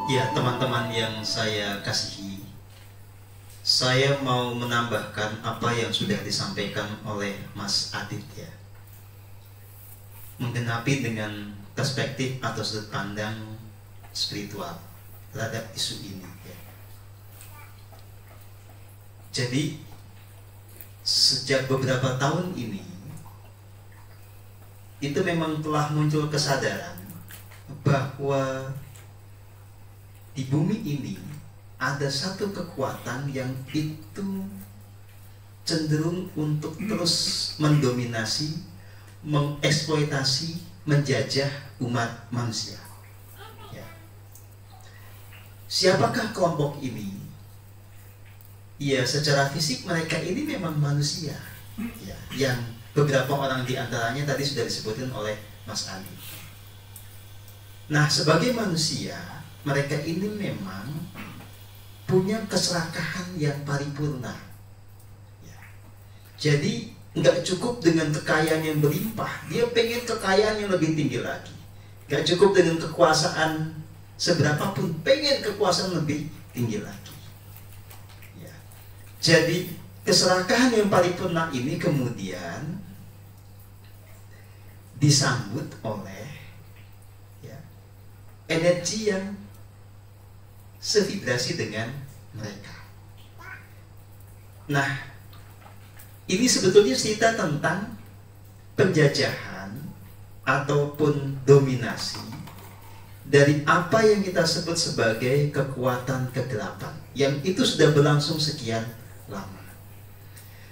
Ya, teman-teman yang saya kasihi, saya mau menambahkan apa yang sudah disampaikan oleh Mas Adit ya. Menggenapi dengan perspektif atau sudut pandang spiritual terhadap isu ini ya. Jadi sejak beberapa tahun ini itu memang telah muncul kesadaran bahwa di bumi ini ada satu kekuatan yang itu cenderung untuk terus mendominasi, mengeksploitasi, menjajah umat manusia. Ya. Siapakah kelompok ini? Ya, secara fisik mereka ini memang manusia, ya, yang beberapa orang di antaranya tadi sudah disebutkan oleh Mas Ali. Nah, sebagai manusia, mereka ini memang punya keserakahan yang paripurna. Ya. Jadi nggak cukup dengan kekayaan yang berlimpah, dia pengen kekayaan yang lebih tinggi lagi. Nggak cukup dengan kekuasaan seberapapun, pengen kekuasaan lebih tinggi lagi. Ya. Jadi keserakahan yang paripurna ini kemudian disambut oleh ya, energi yang sevibrasi dengan mereka. Nah, ini sebetulnya cerita tentang penjajahan ataupun dominasi dari apa yang kita sebut sebagai kekuatan kegelapan, yang itu sudah berlangsung sekian lama.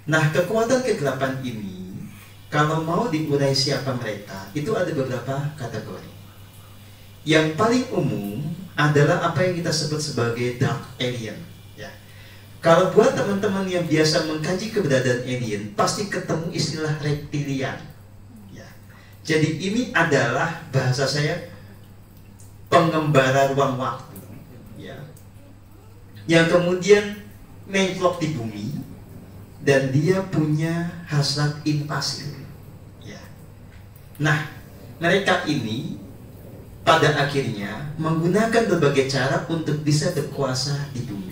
Nah, kekuatan kegelapan ini, kalau mau diurai siapa mereka, itu ada beberapa kategori. Yang paling umum adalah apa yang kita sebut sebagai dark alien. Ya. Kalau buat teman-teman yang biasa mengkaji keberadaan alien, pasti ketemu istilah reptilian. Ya. Jadi ini adalah bahasa saya pengembara ruang waktu. Ya. Yang kemudian mencolok di bumi dan dia punya hasrat invasi. Ya. Nah, mereka ini pada akhirnya menggunakan berbagai cara untuk bisa berkuasa di bumi.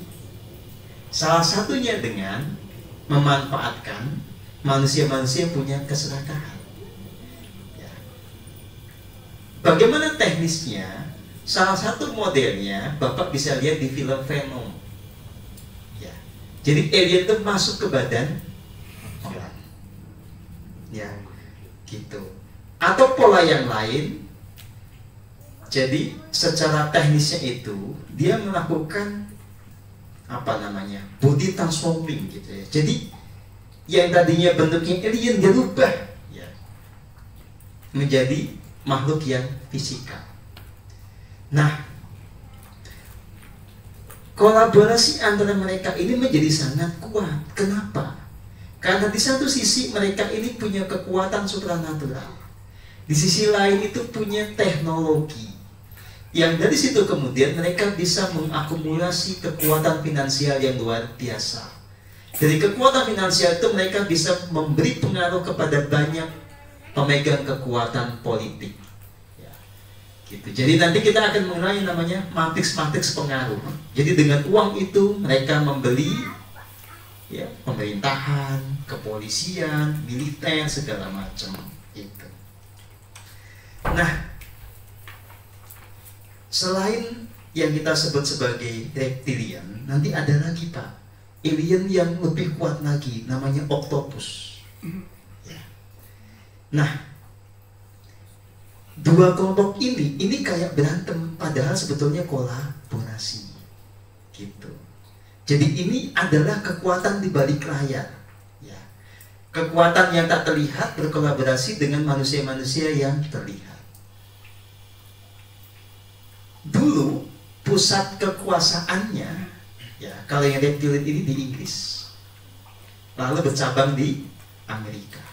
Salah satunya dengan memanfaatkan manusia-manusia yang punya keserakahan. Ya. Bagaimana teknisnya? Salah satu modelnya Bapak bisa lihat di film Venom. Ya. Jadi alien itu masuk ke badan orang. Ya, gitu. Atau pola yang lain. Jadi secara teknisnya itu dia melakukan apa namanya body transforming gitu ya. Jadi yang tadinya bentuknya alien dia rubah ya menjadi makhluk yang fisikal. Nah, kolaborasi antara mereka ini menjadi sangat kuat. Kenapa? Karena di satu sisi mereka ini punya kekuatan supranatural, di sisi lain itu punya teknologi yang dari situ kemudian mereka bisa mengakumulasi kekuatan finansial yang luar biasa. Dari kekuatan finansial itu mereka bisa memberi pengaruh kepada banyak pemegang kekuatan politik. Ya, gitu. Jadi nanti kita akan mengenal yang namanya matriks-matriks pengaruh. Jadi dengan uang itu mereka membeli ya, pemerintahan, kepolisian, militer, segala macam itu. Nah, selain yang kita sebut sebagai reptilian, nanti ada lagi Pak, alien yang lebih kuat lagi, namanya octopus. Ya. Nah, dua kelompok ini kayak berantem, padahal sebetulnya kolaborasi, gitu. Jadi ini adalah kekuatan di balik layar, ya. Kekuatan yang tak terlihat berkolaborasi dengan manusia-manusia yang terlihat. Dulu pusat kekuasaannya ya, kalau yang reptilian ini di Inggris, lalu bercabang di Amerika.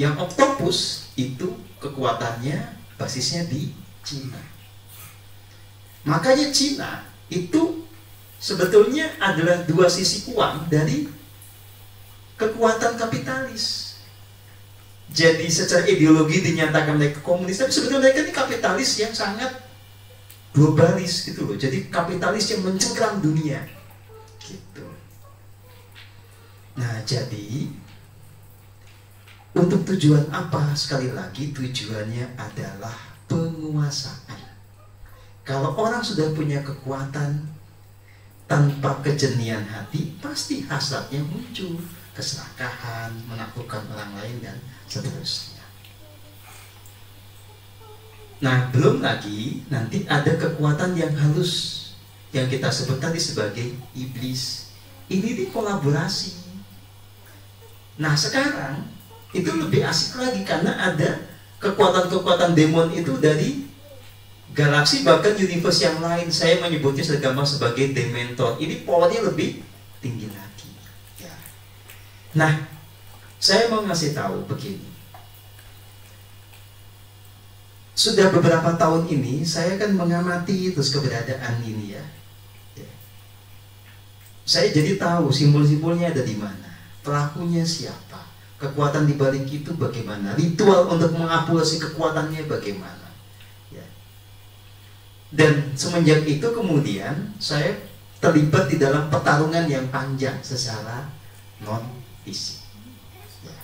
Yang octopus itu kekuatannya basisnya di Cina. Makanya Cina itu sebetulnya adalah dua sisi uang dari kekuatan kapitalis. Jadi secara ideologi dinyatakan mereka komunis, tapi sebetulnya mereka ini kapitalis yang sangat globalis gitu loh. Jadi kapitalis yang mencengkram dunia gitu. Nah, jadi untuk tujuan apa? Sekali lagi tujuannya adalah penguasaan. Kalau orang sudah punya kekuatan tanpa kejernihan hati, pasti hasratnya muncul, keserakahan, menaklukkan orang lain dan seterusnya. Nah, belum lagi nanti ada kekuatan yang halus yang kita sebut tadi sebagai iblis. Ini kolaborasi. Nah, sekarang itu lebih asik lagi karena ada kekuatan-kekuatan demon itu dari galaksi bahkan universe yang lain. Saya menyebutnya segampang sebagai dementor. Ini powernya lebih tinggi lagi ya. Nah, saya mau ngasih tahu begini. Sudah beberapa tahun ini saya kan mengamati terus keberadaan ini ya. Saya jadi tahu simbol-simbolnya ada di mana, pelakunya siapa, kekuatan di balik itu bagaimana, ritual untuk mengakulasi kekuatannya bagaimana. Dan semenjak itu kemudian saya terlibat di dalam pertarungan yang panjang secara non-fisik ya.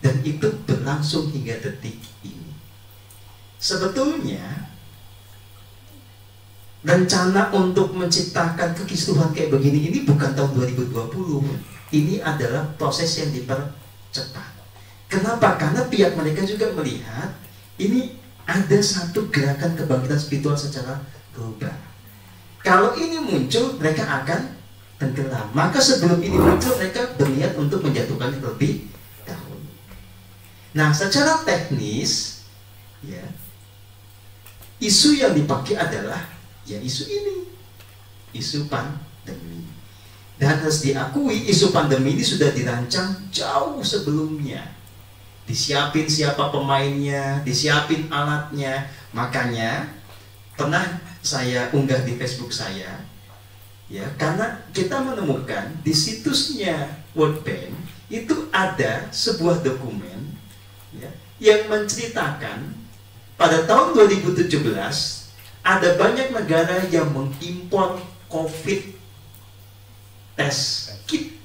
Dan itu berlangsung hingga detik ini. Sebetulnya rencana untuk menciptakan kekisruhan kayak begini ini bukan tahun 2020. Ini adalah proses yang dipercepat. Kenapa? Karena pihak mereka juga melihat ini ada satu gerakan kebangkitan spiritual secara global. Kalau ini muncul, mereka akan tenggelam. Maka sebelum ini muncul, mereka berniat untuk menjatuhkan terlebih dahulu. Nah, secara teknis, ya, isu yang dipakai adalah ya isu ini, isu pandemi. Dan harus diakui, isu pandemi ini sudah dirancang jauh sebelumnya. Disiapin siapa pemainnya, disiapin alatnya. Makanya pernah saya unggah di Facebook saya, ya, karena kita menemukan di situsnya World Bank itu ada sebuah dokumen ya, yang menceritakan pada tahun 2017 ada banyak negara yang mengimpor COVID test kit.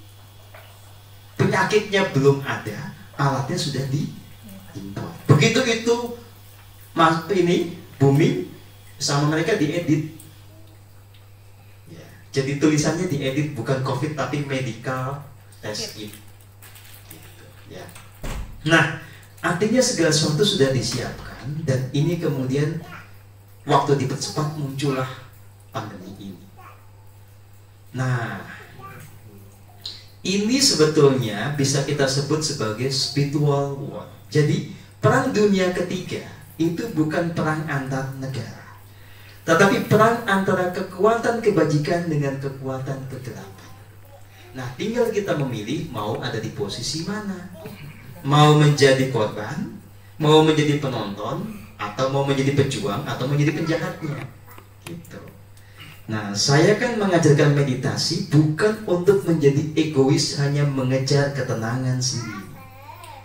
Penyakitnya belum ada, alatnya sudah diimpor. Begitu itu ini booming, sama mereka diedit. Ya, jadi tulisannya diedit bukan COVID tapi medical test kit. Gitu, ya. Nah, artinya segala sesuatu sudah disiapkan dan ini kemudian waktu dipercepat muncullah pandemi ini. Nah, ini sebetulnya bisa kita sebut sebagai spiritual war. Jadi perang dunia ketiga itu bukan perang antar negara, tetapi perang antara kekuatan kebajikan dengan kekuatan kegelapan. Nah, tinggal kita memilih mau ada di posisi mana. Mau menjadi korban, mau menjadi penonton, atau mau menjadi pejuang, atau menjadi penjahatnya. Gitu. Nah, saya kan mengajarkan meditasi bukan untuk menjadi egois hanya mengejar ketenangan sendiri,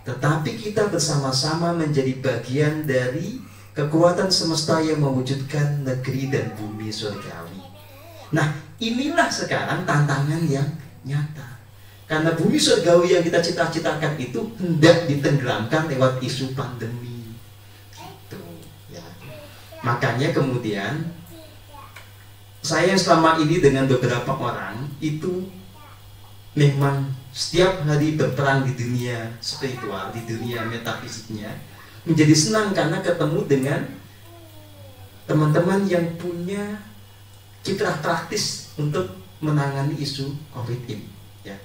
tetapi kita bersama-sama menjadi bagian dari kekuatan semesta yang mewujudkan negeri dan bumi surgawi. Nah, inilah sekarang tantangan yang nyata. Karena bumi surgawi yang kita cita-citakan itu hendak ditenggelamkan lewat isu pandemi. Gitu, ya. Makanya kemudian saya selama ini dengan beberapa orang itu memang setiap hari berperang di dunia spiritual, di dunia metafisiknya, menjadi senang karena ketemu dengan teman-teman yang punya citra praktis untuk menangani isu COVID ini. Ya.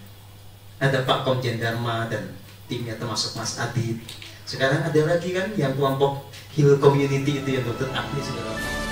Ada Pak Komjen Dharma dan timnya termasuk Mas Adit. Sekarang ada lagi kan yang kelompok Heal Community itu yang Dr. Agni segala macam.